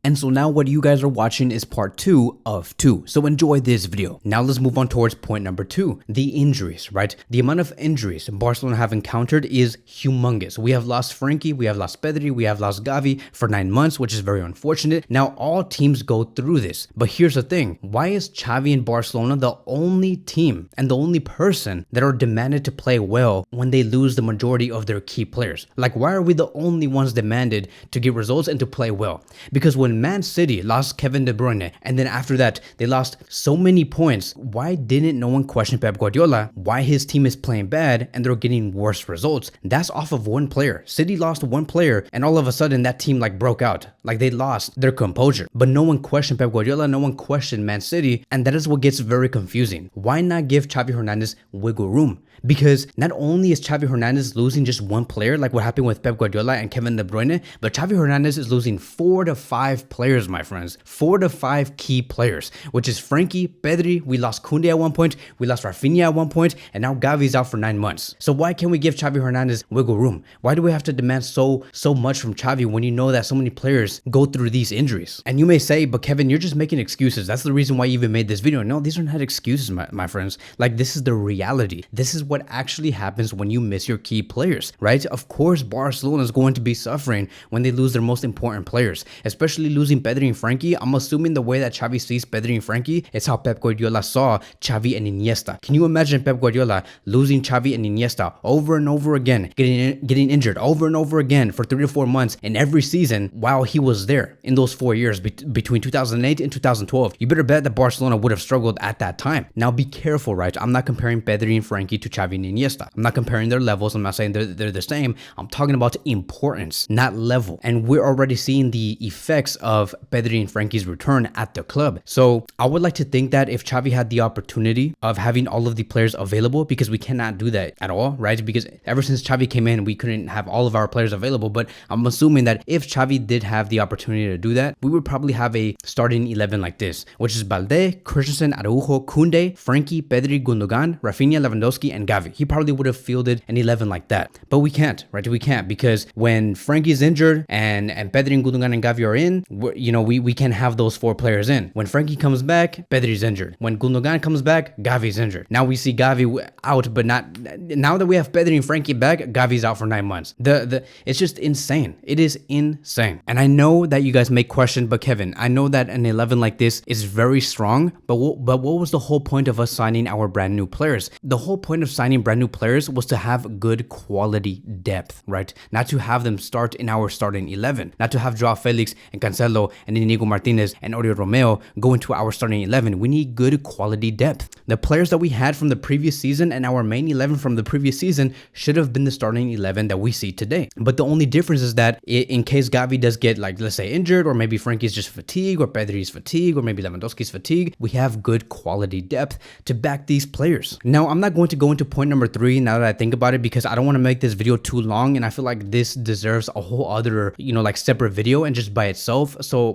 And so now what you guys are watching is part 2 of 2. So enjoy this video. Now let's move on towards point number 2, the injuries, right? The amount of injuries Barcelona have encountered is humongous. We have lost Frankie, we have lost Pedri, we have lost Xavi for 9 months, which is very unfortunate. Now all teams go through this. But here's the thing, why is Xavi and Barcelona the only team and the only person that are demanded to play well when they lose the majority of their key players? Like, why are we the only ones demanded to get results and to play well? Because when Man City lost Kevin De Bruyne and then after that they lost so many points, why didn't no one question Pep Guardiola why his team is playing bad and they're getting worse results? That's off of one player. City lost one player and all of a sudden that team like broke out, like they lost their composure. But no one questioned Pep Guardiola, no one questioned Man City, and that is what gets very confusing. Why not give Xavi Hernandez wiggle room? Because not only is Xavi Hernandez losing just one player, like what happened with Pep Guardiola and Kevin De Bruyne, but Xavi Hernandez is losing 4 to 5 players, my friends. 4 to 5 key players, which is Frankie, Pedri, we lost Koundé at one point, we lost Rafinha at one point, and now Gavi's out for 9 months. So why can't we give Xavi Hernandez wiggle room? Why do we have to demand so much from Xavi when you know that so many players go through these injuries? And you may say, but Kevin, you're just making excuses. That's the reason why you even made this video. No, these are not excuses, my friends. Like, this is the reality. This is what actually happens when you miss your key players, right? Of course, Barcelona is going to be suffering when they lose their most important players, especially losing Pedri and Frankie. I'm assuming the way that Xavi sees Pedri and Frankie is how Pep Guardiola saw Xavi and Iniesta. Can you imagine Pep Guardiola losing Xavi and Iniesta over and over again, getting injured over and over again for 3 to 4 months in every season while he was there in those 4 years between 2008 and 2012? You better bet that Barcelona would have struggled at that time. Now be careful, right? I'm not comparing Pedri and Frankie to Xavi and Iniesta. I'm not comparing their levels. I'm not saying they're the same. I'm talking about importance, not level. And we're already seeing the effects of Pedri and Frankie's return at the club. So I would like to think that if Xavi had the opportunity of having all of the players available, because we cannot do that at all, right? Because ever since Xavi came in, we couldn't have all of our players available. But I'm assuming that if Xavi did have the opportunity to do that, we would probably have a starting 11 like this, which is Balde, Christensen, Araujo, Koundé, Frankie, Pedri, Gundogan, Rafinha, Lewandowski, and Gavi. He probably would have fielded an 11 like that. But we can't, right? We can't, because when Frankie's injured and Pedri and Gundogan and Gavi are in, we can't have those 4 players in. When Frankie comes back, Pedri's injured. When Gundogan comes back, Gavi's injured. Now we see Gavi out, but not now that we have Pedri and Frankie back, Gavi's out for 9 months. It's just insane. It is insane. And I know that you guys may question, but Kevin, I know that an 11 like this is very strong, but what was the whole point of us signing our brand new players? The whole point of signing brand new players was to have good quality depth, right? Not to have them start in our starting 11, not to have Joao Felix and Cancelo and Inigo Martinez and Oriol Romeo go into our starting 11. We need good quality depth. The players that we had from the previous season and our main 11 from the previous season should have been the starting 11 that we see today. But the only difference is that in case Gavi does get, like, let's say injured, or maybe Frankie's just fatigued, or Pedri's fatigued, or maybe Lewandowski's fatigued, we have good quality depth to back these players. Now, I'm not going to go into point number 3 now that I think about it, because I don't want to make this video too long, and I feel like this deserves a whole other, like separate video and just by itself. So,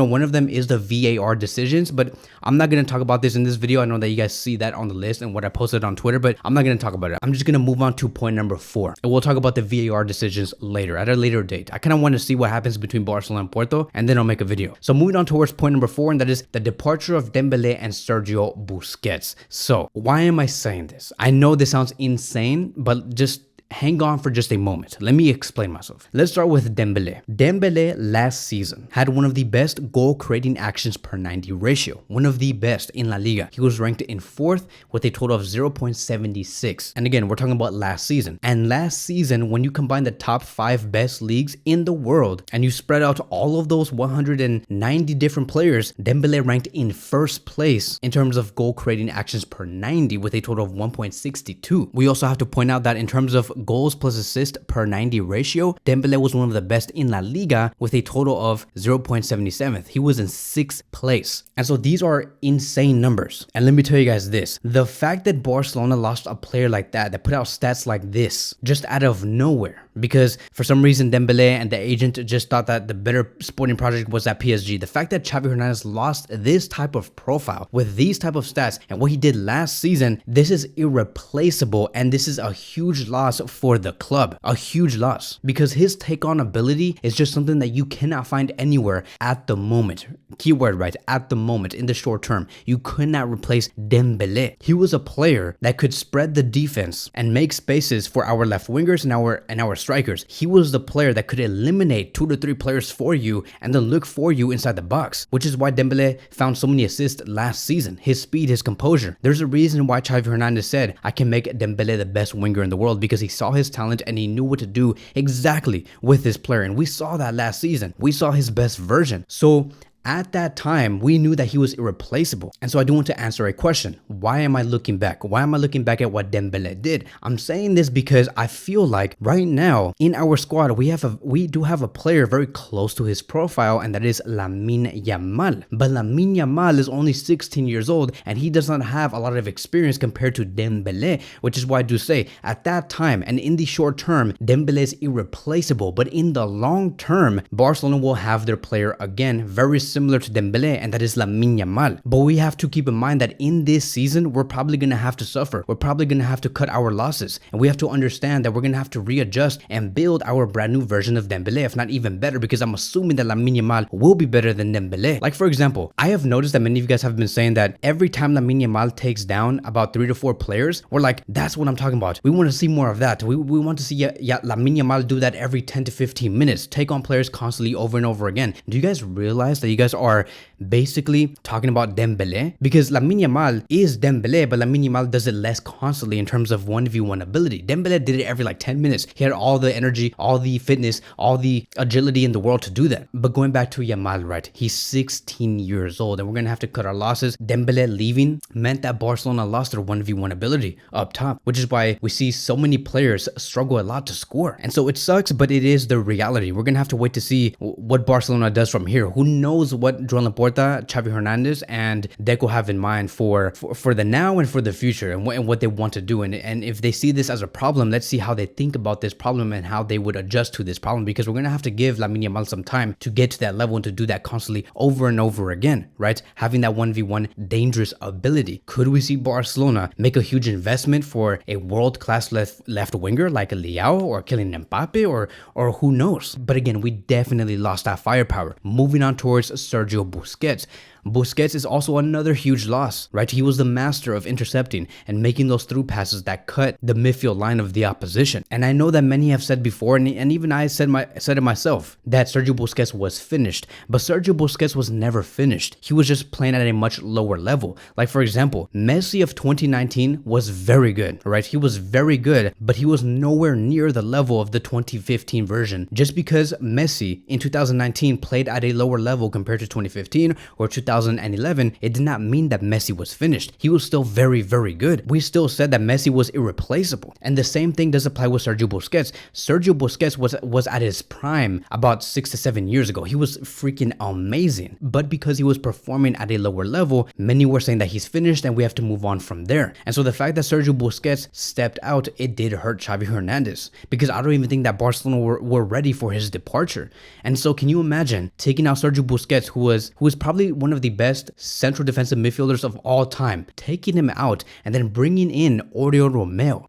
one of them is the VAR decisions, but I'm not going to talk about this in this video. I know that you guys see that on the list and what I posted on Twitter, but I'm not going to talk about it. I'm just going to move on to point number 4, and we'll talk about the VAR decisions later, at a later date. I kind of want to see what happens between Barcelona and Porto, and then I'll make a video. So moving on towards point number 4, and that is the departure of Dembele and Sergio Busquets. So why am I saying this? I know this sounds insane, but just hang on for just a moment. Let me explain myself. Let's start with Dembele. Dembele last season had one of the best goal creating actions per 90 ratio. One of the best in La Liga. He was ranked in 4th with a total of 0.76. And again, we're talking about last season. And last season, when you combine the top 5 best leagues in the world and you spread out all of those 190 different players, Dembele ranked in 1st place in terms of goal creating actions per 90 with a total of 1.62. We also have to point out that in terms of goals plus assist per 90 ratio, Dembele was one of the best in La Liga with a total of 0.77. He was in 6th place. And so these are insane numbers. And let me tell you guys this, the fact that Barcelona lost a player like that put out stats like this just out of nowhere, because for some reason Dembele and the agent just thought that the better sporting project was at PSG. The fact that Xavi Hernandez lost this type of profile with these type of stats and what he did last season, this is irreplaceable, and this is a huge loss for the club. A huge loss because his take on ability is just something that you cannot find anywhere at the moment. Keyword, right? At the moment, in the short term, you could not replace Dembele. He was a player that could spread the defense and make spaces for our left wingers and our strikers. He was the player that could eliminate 2 to 3 players for you and then look for you inside the box, which is why Dembele found so many assists last season. His speed, his composure. There's a reason why Xavi Hernandez said, I can make Dembele the best winger in the world, because he saw his talent and he knew what to do exactly with this player. And we saw that last season. We saw his best version. So at that time, we knew that he was irreplaceable. And so I do want to answer a question. Why am I looking back? Why am I looking back at what Dembele did? I'm saying this because I feel like right now in our squad, we do have a player very close to his profile, and that is Lamine Yamal. But Lamine Yamal is only 16 years old, and he does not have a lot of experience compared to Dembele, which is why I do say at that time and in the short term, Dembele is irreplaceable. But in the long term, Barcelona will have their player again, very similar to Dembele, and that is Lamine Yamal. But we have to keep in mind that in this season, we're probably going to have to suffer. We're probably going to have to cut our losses. And we have to understand that we're going to have to readjust and build our brand new version of Dembele, if not even better, because I'm assuming that Lamine Yamal will be better than Dembele. Like, for example, I have noticed that many of you guys have been saying that every time Lamine Yamal takes down about 3 to 4 players, we're like, that's what I'm talking about. We want to see more of that. We want to see Lamine Yamal do that every 10 to 15 minutes, take on players constantly over and over again. Do you guys realize that you guys are basically talking about Dembele? Because Lamine Yamal is Dembele, but Lamine Yamal does it less constantly in terms of 1v1 ability. Dembele did it every like 10 minutes. He had all the energy, all the fitness, all the agility in the world to do that. But going back to Yamal, right? He's 16 years old and we're going to have to cut our losses. Dembele leaving meant that Barcelona lost their 1v1 ability up top, which is why we see so many players struggle a lot to score. And so it sucks, but it is the reality. We're going to have to wait to see what Barcelona does from here. Who knows what Joan Laporta, Xavi Hernandez, and Deco have in mind for the now and for the future, and what they want to do. And if they see this as a problem, let's see how they think about this problem and how they would adjust to this problem, because we're going to have to give Lamine Yamal some time to get to that level and to do that constantly over and over again, right? Having that 1v1 dangerous ability. Could we see Barcelona make a huge investment for a world-class left winger like Leao or Kylian Mbappe or who knows? But again, we definitely lost that firepower. Moving on towards Sergio Busquets. Busquets is also another huge loss, right? He was the master of intercepting and making those through passes that cut the midfield line of the opposition. And I know that many have said before, and even I said it myself, that Sergio Busquets was finished. But Sergio Busquets was never finished. He was just playing at a much lower level. Like, for example, Messi of 2019 was very good, right? He was very good, but he was nowhere near the level of the 2015 version. Just because Messi in 2019 played at a lower level compared to 2015 or 2011, it did not mean that Messi was finished. He was still very, very good. We still said that Messi was irreplaceable. And the same thing does apply with Sergio Busquets. Sergio Busquets was at his prime about 6 to 7 years ago. He was freaking amazing. But because he was performing at a lower level, many were saying that he's finished and we have to move on from there. And so the fact that Sergio Busquets stepped out, it did hurt Xavi Hernandez, because I don't even think that Barcelona were ready for his departure. And so can you imagine taking out Sergio Busquets, who was probably one of the best central defensive midfielders of all time, taking him out and then bringing in Oriol Romeo?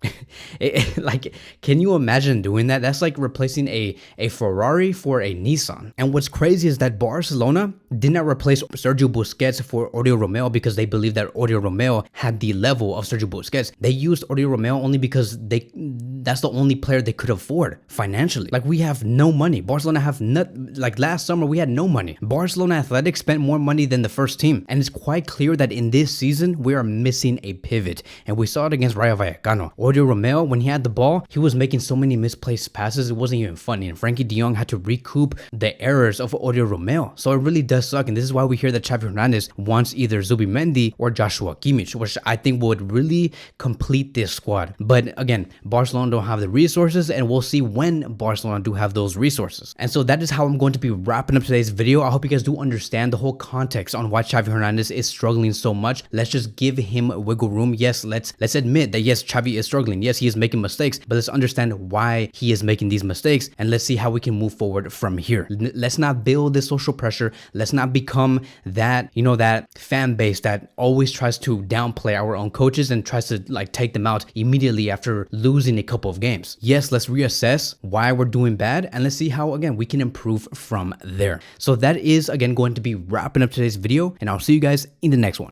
Like, can you imagine doing that? That's like replacing a Ferrari for a Nissan. And what's crazy is that Barcelona did not replace Sergio Busquets for Oriol Romeo because they believed that Oriol Romeo had the level of Sergio Busquets. They used Oriol Romeo only because that's the only player they could afford financially. Like, we have no money. Barcelona have like last summer we had no money. Barcelona Athletic spent more money than the first team, and it's quite clear that in this season we are missing a pivot, and we saw it against Rayo Vallecano. Oriol Romeo, when he had the ball, he was making so many misplaced passes, it wasn't even funny, and Frankie de Jong had to recoup the errors of Oriol Romeo. So it really does suck, and this is why we hear that Xavi Hernandez wants either Zubimendi or Joshua Kimmich, which I think would really complete this squad. But again, Barcelona don't have the resources, and we'll see when Barcelona do have those resources. And so that is how I'm going to be wrapping up today's video. I hope you guys do understand the whole context on why Xavi Hernandez is struggling so much. Let's just give him wiggle room. Yes, let's admit that yes, Xavi is struggling. Yes, he is making mistakes, but let's understand why he is making these mistakes, and let's see how we can move forward from here. Let's not build this social pressure. Let's not become that, that fan base that always tries to downplay our own coaches and tries to like take them out immediately after losing a couple couple of games. Yes, let's reassess why we're doing bad and let's see how, again, we can improve from there. So that is, again, going to be wrapping up today's video, and I'll see you guys in the next one.